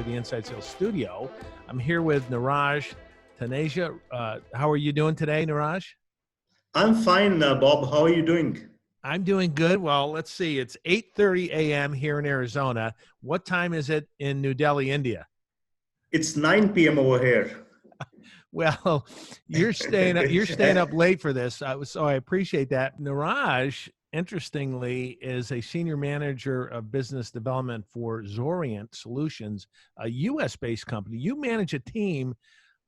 the Inside Sales Studio. I'm here with Neeraj Taneja. How are you doing today, Neeraj? I'm fine, Bob. How are you doing? I'm doing good. Well, let's see. It's 8:30 a.m. here in Arizona. What time is it in New Delhi, India? It's 9 p.m. over here. Well, you're staying up late for this, so I appreciate that. Neeraj, interestingly, is a senior manager of business development for Xoriant Solutions, a U.S.-based company. You manage a team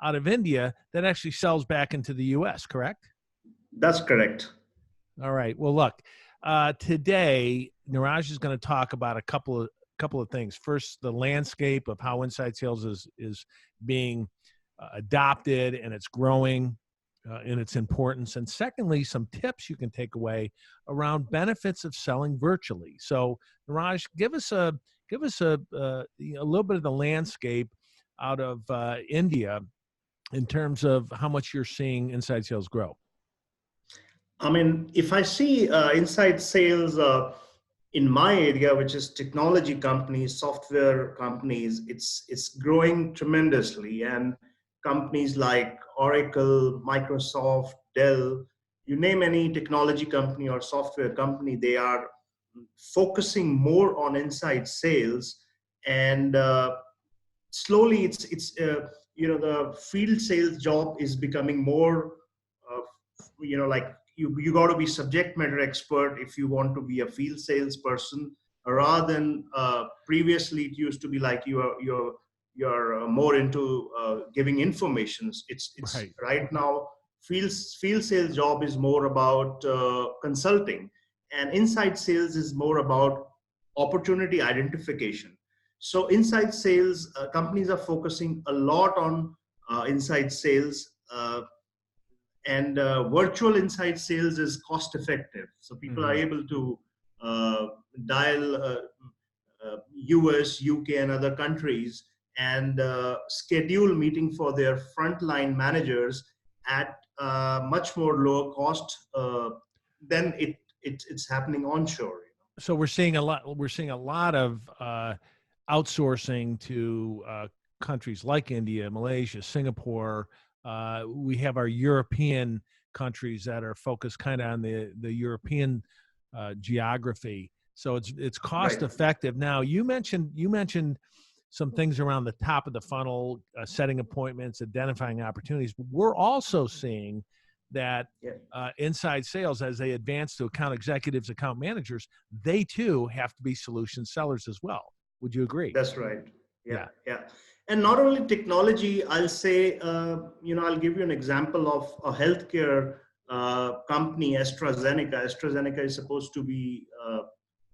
out of India that actually sells back into the U.S., correct? That's correct. All right. Well, look, today Neeraj is going to talk about a couple of things. First, the landscape of how inside sales is being adopted and it's growing in its importance. And secondly, some tips you can take away around benefits of selling virtually. So, Neeraj, give us a little bit of the landscape out of India in terms of how much you're seeing inside sales grow. I mean, if I see inside sales in my area, which is technology companies, software companies, it's growing tremendously. And companies like Oracle, Microsoft, Dell, you name any technology company or software company, they are focusing more on inside sales. And slowly, the field sales job is becoming more, like you got to be subject matter expert if you want to be a field salesperson, rather than previously it used to be like you're more into giving informations. It's right now field sales job is more about consulting, and inside sales is more about opportunity identification. So inside sales companies are focusing a lot on inside sales. And virtual inside sales is cost effective, so people are able to dial US, UK, and other countries and schedule meeting for their frontline managers at much more lower cost than it's happening onshore. So we're seeing a lot of outsourcing to countries like India, Malaysia, Singapore. We have our European countries that are focused kind of on the European geography. So it's cost effective. Now you mentioned some things around the top of the funnel, setting appointments, identifying opportunities. We're also seeing that inside sales, as they advance to account executives, account managers, they too have to be solution sellers as well. Would you agree? That's right. Yeah. And not only technology, I'll say, I'll give you an example of a healthcare company, AstraZeneca. AstraZeneca is supposed to be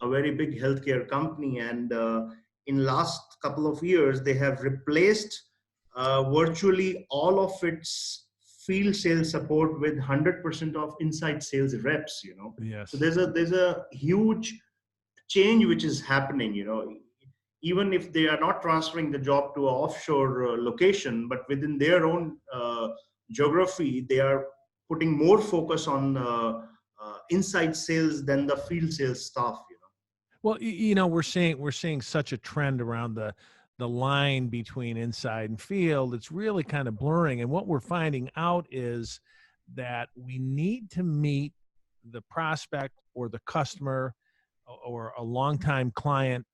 a very big healthcare company. And in last couple of years, they have replaced virtually all of its field sales support with 100% of inside sales reps, Yes. So there's a huge change which is happening, even if they are not transferring the job to an offshore location, but within their own geography, they are putting more focus on inside sales than the field sales staff. Well, we're seeing such a trend around the line between inside and field. It's really kind of blurring, and what we're finding out is that we need to meet the prospect or the customer or a longtime client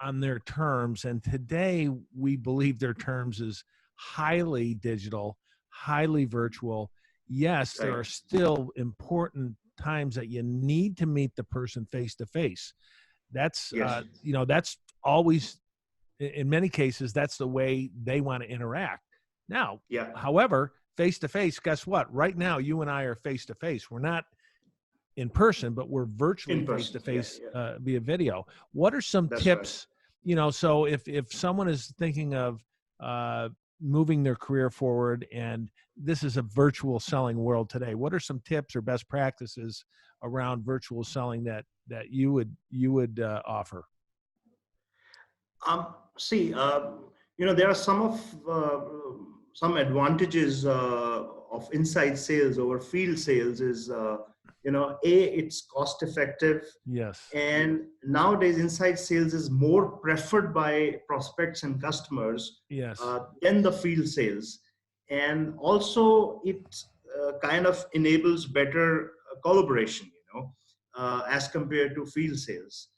on their terms. And today we believe their terms is highly digital, highly virtual. Yes, there are still important times that you need to meet the person face to face. That's, that's always, in many cases, that's the way they want to interact. Now, however, face to face, guess what? Right now, you and I are face to face. We're not in person, but we're virtually face to face via video. What are some tips? So if someone is thinking of moving their career forward, and this is a virtual selling world today, what are some tips or best practices around virtual selling that you would offer? There are some advantages of inside sales over field sales. Is it's cost effective, Yes. and nowadays inside sales is more preferred by prospects and customers Yes. than the field sales. And also it kind of enables better collaboration, as compared to field sales.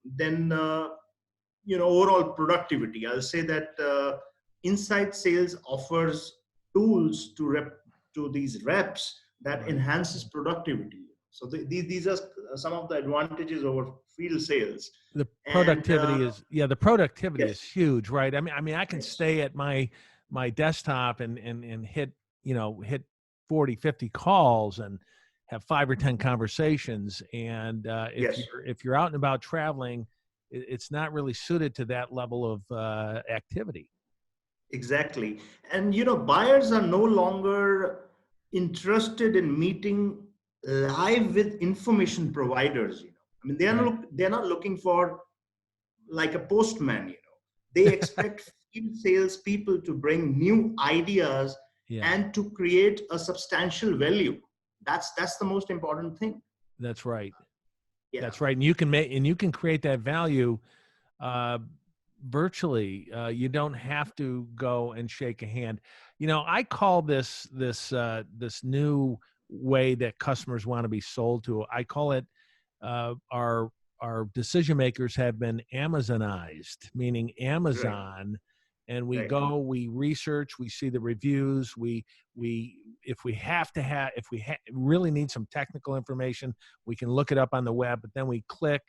Then overall productivity, I'll say that inside sales offers tools to these reps that Right. enhances productivity. So these are some of the advantages over field sales. The And productivity is, yeah, the productivity is yes, huge, right? I mean, I can yes, stay at my desktop and hit, hit 40, 50 calls and have 5 or 10 conversations. And if yes, you're out and about traveling, it's not really suited to that level of activity. exactly. And buyers are no longer interested in meeting live with information providers. I mean, Right. they're not looking for like a postman. They expect field sales people to bring new ideas Yeah, and to create a substantial value. That's the most important thing. that's right. Yeah, That's right. And you can create that value uh, virtually. You don't have to go and shake a hand. I call this new way that customers want to be sold to. I call it our decision makers have been Amazonized, meaning right, Amazon. And we right, go, we research, we see the reviews, we if we have to have if we really need some technical information, we can look it up on the web. But then we click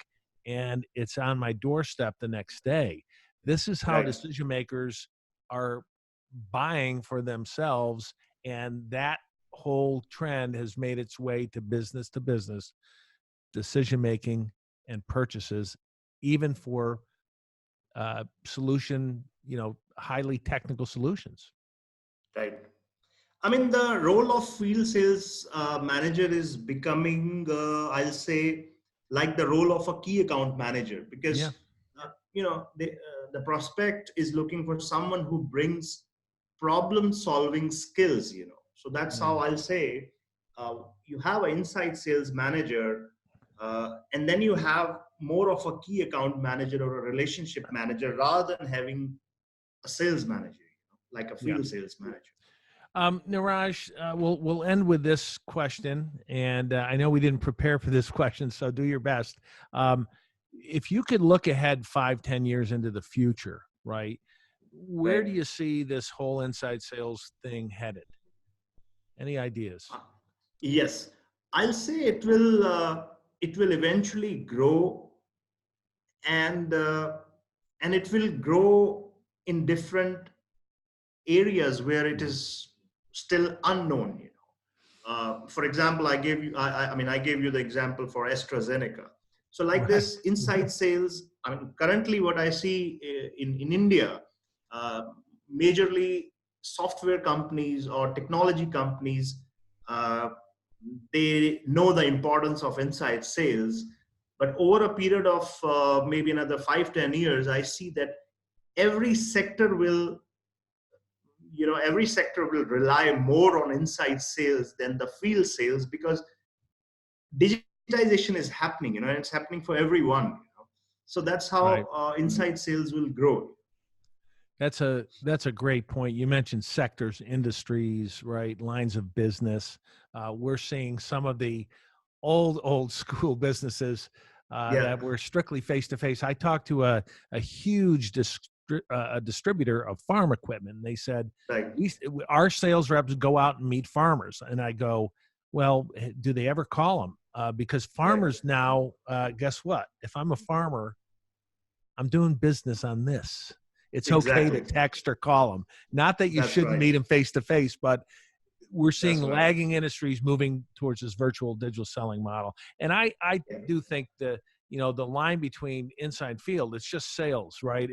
and it's on my doorstep the next day. This is how right, decision makers are buying for themselves. And that whole trend has made its way to business decision making and purchases, even for highly technical solutions. right. I mean, the role of field sales manager is becoming, I'll say, like the role of a key account manager, because Yeah, the prospect is looking for someone who brings problem solving skills. So that's how yeah. I'll say, you have an inside sales manager, and then you have more of a key account manager or a relationship manager rather than having a sales manager, like a Yeah. field sales manager. Neeraj, we'll end with this question, and I know we didn't prepare for this question, so do your best. If you could look ahead 5, 10 years into the future, right? Where do Right. you see this whole inside sales thing headed? Any ideas? Yes, I'll say it will eventually grow, and it will grow in different areas where it is still unknown. For example, I gave you the example for AstraZeneca. So like Right. this inside sales, I mean, currently what I see in India, uh, majorly software companies or technology companies, uh, they know the importance of inside sales. But over a period of maybe another 5-10 years, I see that every sector will every sector will rely more on inside sales than the field sales, because digitization is happening, and it's happening for everyone. So that's Right. how inside sales will grow. That's a great point. You mentioned sectors, industries, right? Lines of business. We're seeing some of the old school businesses Yeah, that were strictly face to face. I talked to a huge a distributor of farm equipment, and they said right, our sales reps go out and meet farmers, and I go, well, do they ever call them? Because right, farmers now, guess what? If I'm a farmer, I'm doing business on this. It's okay to exactly. text or call them. Not that you That's shouldn't right. meet them face to face, but we're seeing That's right. lagging industries moving towards this virtual digital selling model. And I Yeah, do think the line between inside field, it's just sales, right?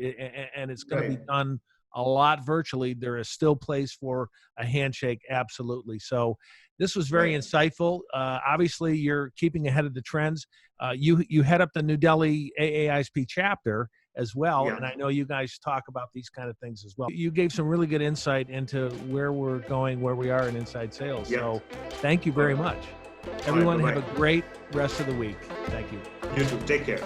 And it's going to be right, done a lot virtually. There is still place for a handshake, absolutely. So this was very right. insightful. Obviously, you're keeping ahead of the trends. You head up the New Delhi AAISP chapter as well, Yeah, and I know you guys talk about these kind of things as well. You gave some really good insight into where we're going, where we are in inside sales. yeah. So thank you very Perfect. much. All right, Everyone have bye-bye. a great rest of the week. Thank you. You too. Take care.